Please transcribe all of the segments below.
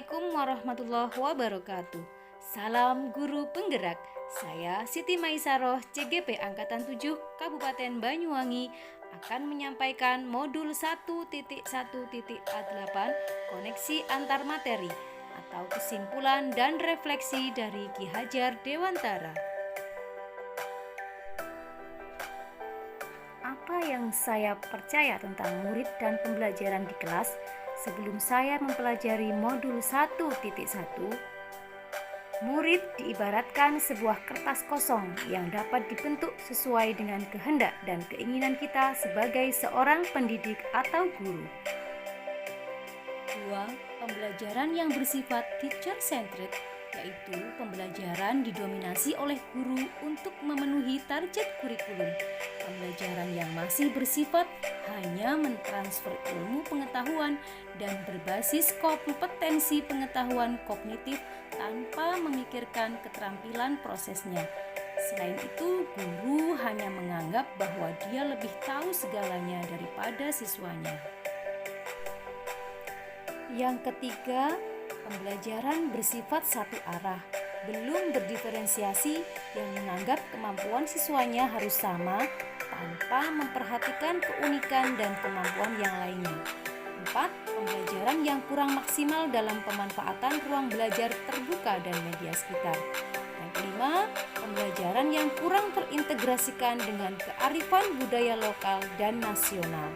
Assalamualaikum warahmatullahi wabarakatuh. Salam guru penggerak. Saya Siti Maisaroh, CGP Angkatan 7 Kabupaten Banyuwangi akan menyampaikan modul 1.1.8 koneksi antar materi atau kesimpulan dan refleksi dari Ki Hajar Dewantara. Apa yang saya percaya tentang murid dan pembelajaran di kelas sebelum saya mempelajari modul 1.1? Murid diibaratkan sebuah kertas kosong yang dapat dibentuk sesuai dengan kehendak dan keinginan kita sebagai seorang pendidik atau guru. 2. Pembelajaran yang bersifat teacher-centered, yaitu pembelajaran didominasi oleh guru untuk memenuhi target kurikulum. Pembelajaran yang masih bersifat hanya mentransfer ilmu pengetahuan dan berbasis kompetensi pengetahuan kognitif tanpa memikirkan keterampilan prosesnya. Selain itu, guru hanya menganggap bahwa dia lebih tahu segalanya daripada siswanya. Yang ketiga, pembelajaran bersifat satu arah, belum berdiferensiasi, yang menganggap kemampuan siswanya harus sama tanpa memperhatikan keunikan dan kemampuan yang lainnya. 4. Pembelajaran yang kurang maksimal dalam pemanfaatan ruang belajar terbuka dan media sekitar. Yang kelima, pembelajaran yang kurang terintegrasikan dengan kearifan budaya lokal dan nasional.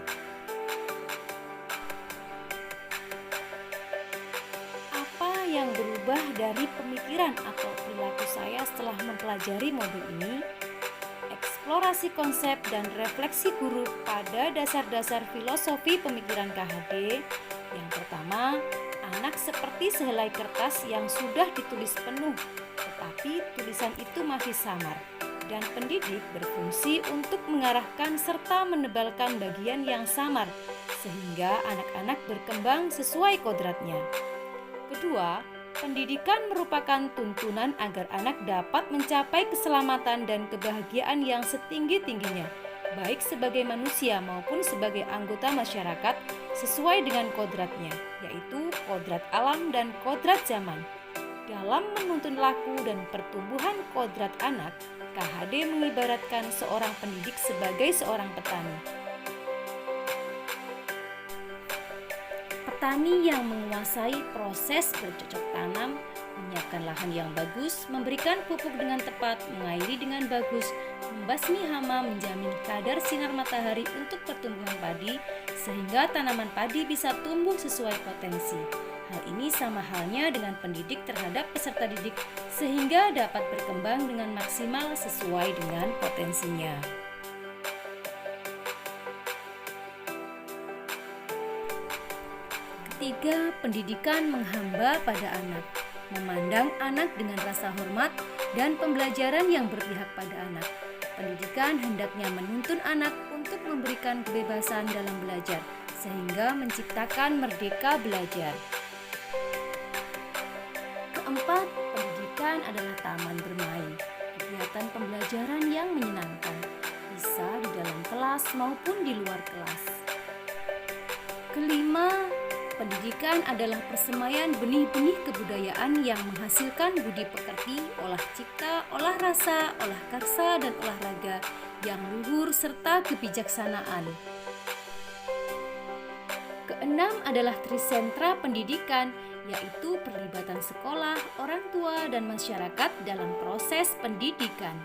Apa yang berubah dari pemikiran atau perilaku saya setelah mempelajari modul ini? Eksplorasi konsep dan refleksi guru pada dasar-dasar filosofi pemikiran KHD. Yang pertama, anak seperti sehelai kertas yang sudah ditulis penuh, tetapi tulisan itu masih samar, dan pendidik berfungsi untuk mengarahkan serta menebalkan bagian yang samar, sehingga anak-anak berkembang sesuai kodratnya. Kedua, pendidikan merupakan tuntunan agar anak dapat mencapai keselamatan dan kebahagiaan yang setinggi-tingginya, baik sebagai manusia maupun sebagai anggota masyarakat sesuai dengan kodratnya, yaitu kodrat alam dan kodrat zaman. Dalam menuntun laku dan pertumbuhan kodrat anak, KHD mengibaratkan seorang pendidik sebagai seorang petani. Petani yang menguasai proses bercocok tanam, menyiapkan lahan yang bagus, memberikan pupuk dengan tepat, mengairi dengan bagus, membasmi hama, menjamin kadar sinar matahari untuk pertumbuhan padi, sehingga tanaman padi bisa tumbuh sesuai potensi. Hal ini sama halnya dengan pendidik terhadap peserta didik, sehingga dapat berkembang dengan maksimal sesuai dengan potensinya. Ketiga, pendidikan menghamba pada anak, memandang anak dengan rasa hormat dan pembelajaran yang berpihak pada anak. Pendidikan hendaknya menuntun anak untuk memberikan kebebasan dalam belajar, sehingga menciptakan merdeka belajar. Keempat, pendidikan adalah taman bermain, kegiatan pembelajaran yang menyenangkan, bisa di dalam kelas maupun di luar kelas. Kelima, pendidikan adalah persemaian benih-benih kebudayaan yang menghasilkan budi pekerti, olah cipta, olah rasa, olah karsa, dan olahraga yang luhur serta kebijaksanaan. Keenam adalah trisentra pendidikan, yaitu perlibatan sekolah, orang tua, dan masyarakat dalam proses pendidikan.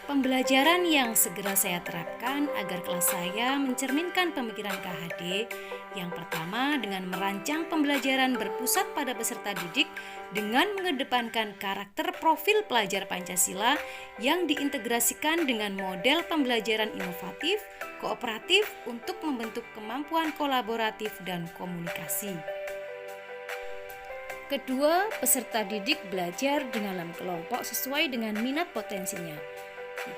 Pembelajaran yang segera saya terapkan agar kelas saya mencerminkan pemikiran KHD. Yang pertama, dengan merancang pembelajaran berpusat pada peserta didik dengan mengedepankan karakter profil pelajar Pancasila yang diintegrasikan dengan model pembelajaran inovatif, kooperatif untuk membentuk kemampuan kolaboratif dan komunikasi. Kedua, peserta didik belajar di dalam kelompok sesuai dengan minat potensinya.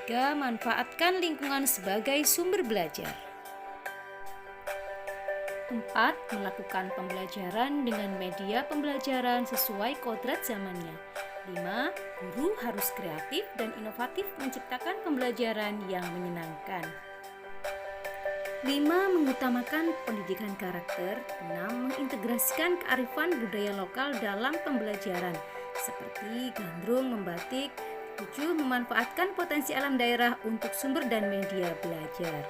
3. Manfaatkan lingkungan sebagai sumber belajar. 4. Melakukan pembelajaran dengan media pembelajaran sesuai kodrat zamannya. 5. Guru harus kreatif dan inovatif menciptakan pembelajaran yang menyenangkan. 5. Mengutamakan pendidikan karakter. 6. Mengintegrasikan kearifan budaya lokal dalam pembelajaran seperti gandrung, membatik. 7. Memanfaatkan potensi alam daerah untuk sumber dan media belajar.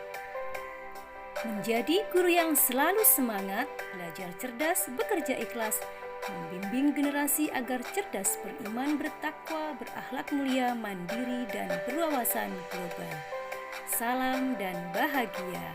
Menjadi guru yang selalu semangat, belajar cerdas, bekerja ikhlas, membimbing generasi agar cerdas, beriman, bertakwa, berakhlak mulia, mandiri, dan berwawasan global. Salam dan bahagia.